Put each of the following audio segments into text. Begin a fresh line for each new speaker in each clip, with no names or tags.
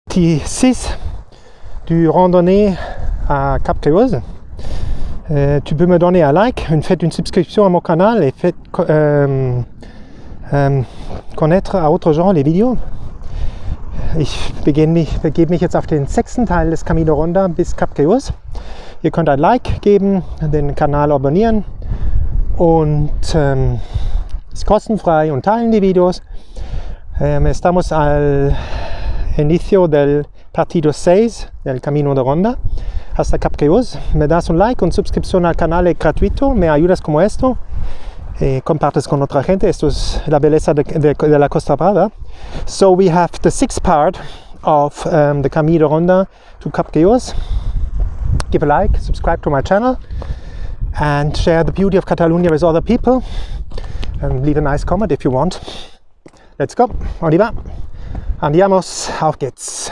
partie 6 du randonnée à Cap de Creus. Tu peux me donner un like, faites une subscription à mon canal et faites connaître à autres gens les Videos. Ich begebe mich jetzt auf den 6. Teil des Camino Ronda bis Cap de Creus. Ihr könnt ein Like geben, den Kanal abonnieren und ist kostenfrei und teilen die Videos. Estamos al inicio del partido 6 del Camino de Ronda hasta Cap de Creus. Me das un like und suscripción al canal es gratuito, me ayudas como esto. Compartes con otra gente. Esto es la belleza de la Costa Brava. So we have the 6th part of the Camino Ronda to Cap de Creus. Give a like, subscribe to my channel, and share the beauty of Catalunya with other people. And leave a nice comment if you want. Let's go. On y va. Andiamos. Auf geht's.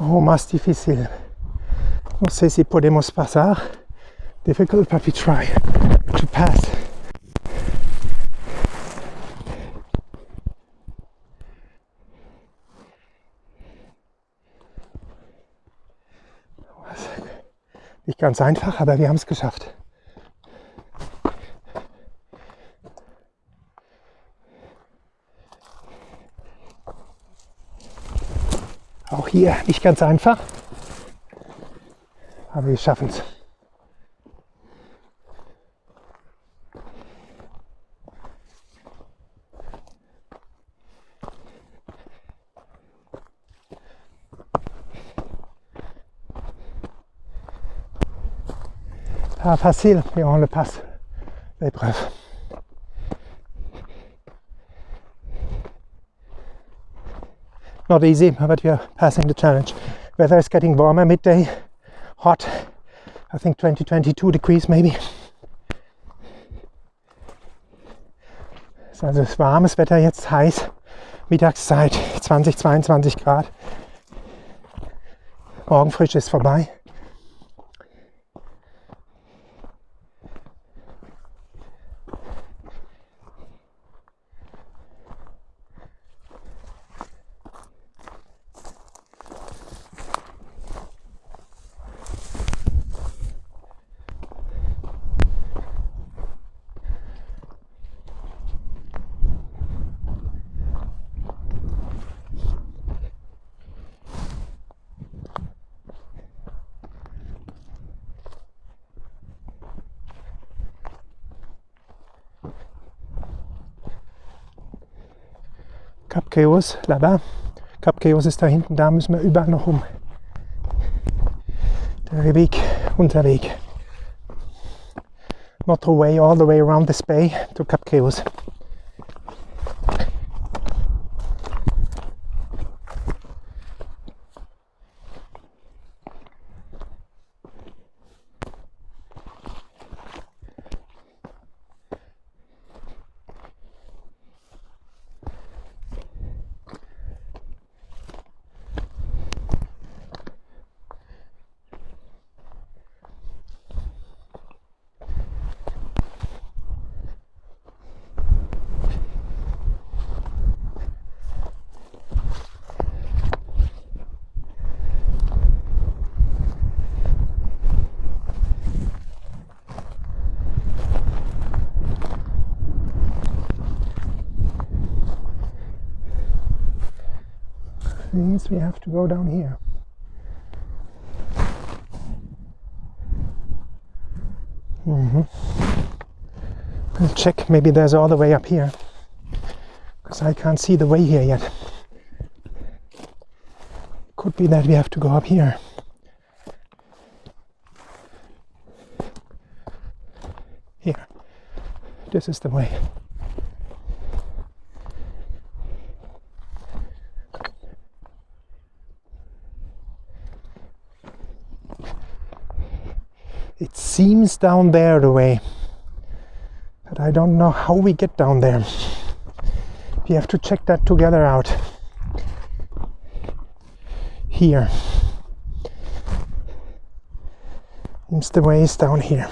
Oh, más difícil. No sé si podemos pasar. Difficult, but we try to pass. Nicht ganz einfach, aber wir haben es geschafft. Auch hier nicht ganz einfach, aber wir schaffen es. Ah, facile, et on le passe, l'épreuve. Not easy, but we are passing the challenge. Weather is getting warmer midday, hot, I think 22 degrees maybe. Es ist also warmes Wetter jetzt, heiß, Mittagszeit 22 Grad. Morgenfrische ist vorbei. Cap de Creus, là-bas. Cap de Creus ist da hinten, da müssen wir überall noch um. Der Weg, unser Weg. Not the way all the way around this bay to Cap de Creus. means we have to go down here. We'll check, maybe there's another way up here, because I can't see the way here yet. Could be that we have to go up here. Here, this is the way. It seems down there the way, but I don't know how we get down there. We have to check that together out. Here. Seems the way is down here.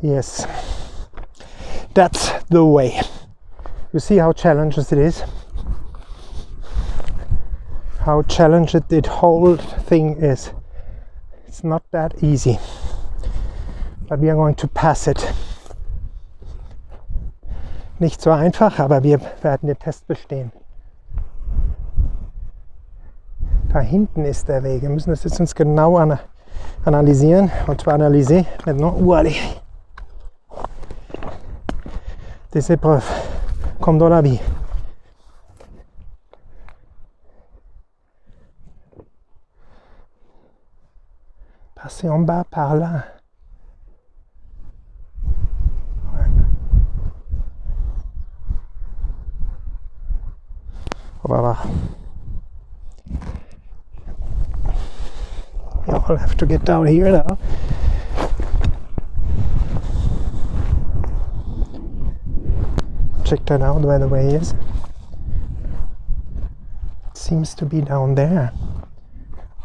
Yes, that's the way. You see how challenging it is? How challenging the whole thing is. It's not that easy, but we are going to pass it. Nicht so einfach, aber wir werden den Test bestehen. Da hinten ist der Weg. Wir müssen das jetzt uns genau analysieren. Und zwar analyser maintenant où aller. Des épreuves, comme dans la vie. Passer en bas par là. Ouais. On va voir. I'll have to get down here now. Check that out where the way is. It seems to be down there.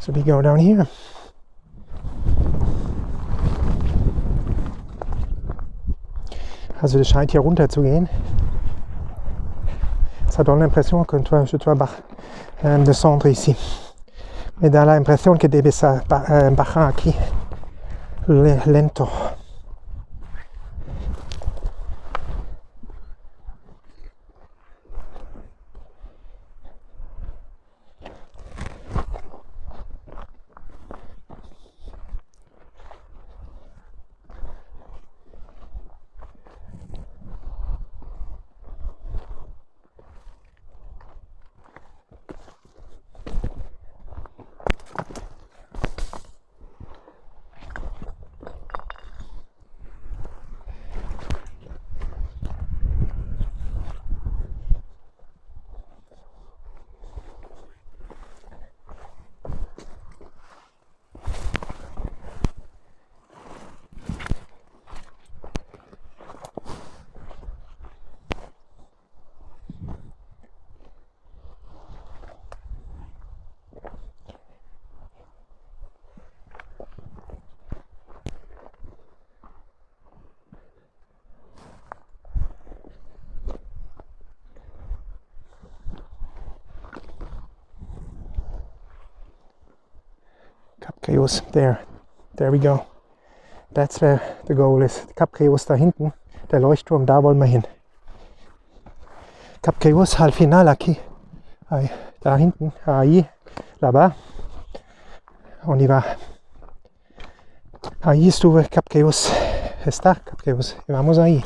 So we go down here. Also das scheint hier runter zu gehen. Ça donne l'impression que je dois descendre ici. Me da la impresión que debe bajar aquí lento. Cap Creus, there we go. That's where the goal is. Cap Creus da hinten, der Leuchtturm, da wollen wir hin. Cap Creus al final aquí. Ahí, da hinten, ahí, là-bas. On y va. Ahí estuvo Cap Creus. Está Cap Creus. Y vamos ahí.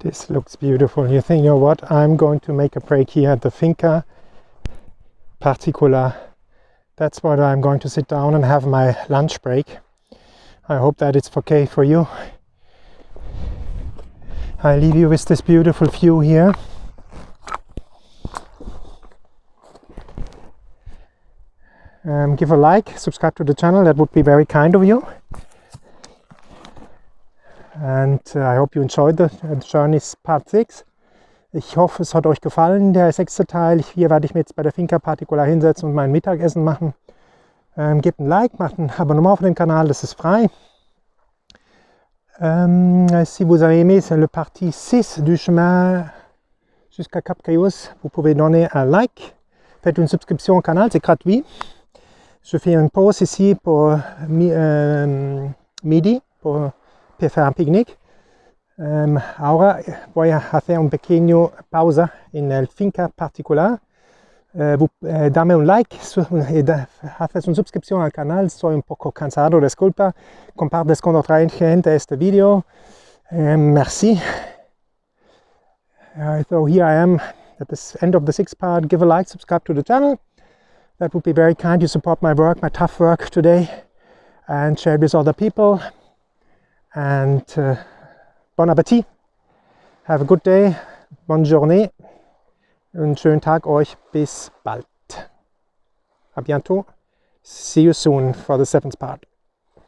This looks beautiful. You think, you know what? I'm going to make a break here at the Finca Particular. That's what I'm going to sit down and have my lunch break. I hope that it's okay for you. I leave you with this beautiful view here. Give a like, subscribe to the channel, that would be very kind of you. And I hope you enjoyed the Journeys Part 6. Ich hoffe, es hat euch gefallen, der 6. Teil. Hier werde ich mir jetzt bei der Finca Particular hinsetzen und mein Mittagessen machen. Gebt ein Like, macht ein Abonnement auf den Kanal, das ist frei. Si vous avez aimé le partie 6 du chemin jusqu'à Cap de Creus, vous pouvez donner un like. Faites une subscription au canal, c'est gratuit. Je fais une pause ici pour midi, pour faire un pique-nique. Ahora voy a hacer un pequeño pausa en el Finca Particular. Dame un like, haces una suscripción al canal, estoy un poco cansado, disculpa. Compartes con otra gente este video. Merci. So here I am at the end of the 6th part. Give a like, subscribe to the channel. That would be very kind. You support my work, my tough work today, and share it with other people. And bon appétit. Have a good day. Bonne journée. Einen schönen Tag euch. Bis bald. À bientôt. See you soon for the 7th part.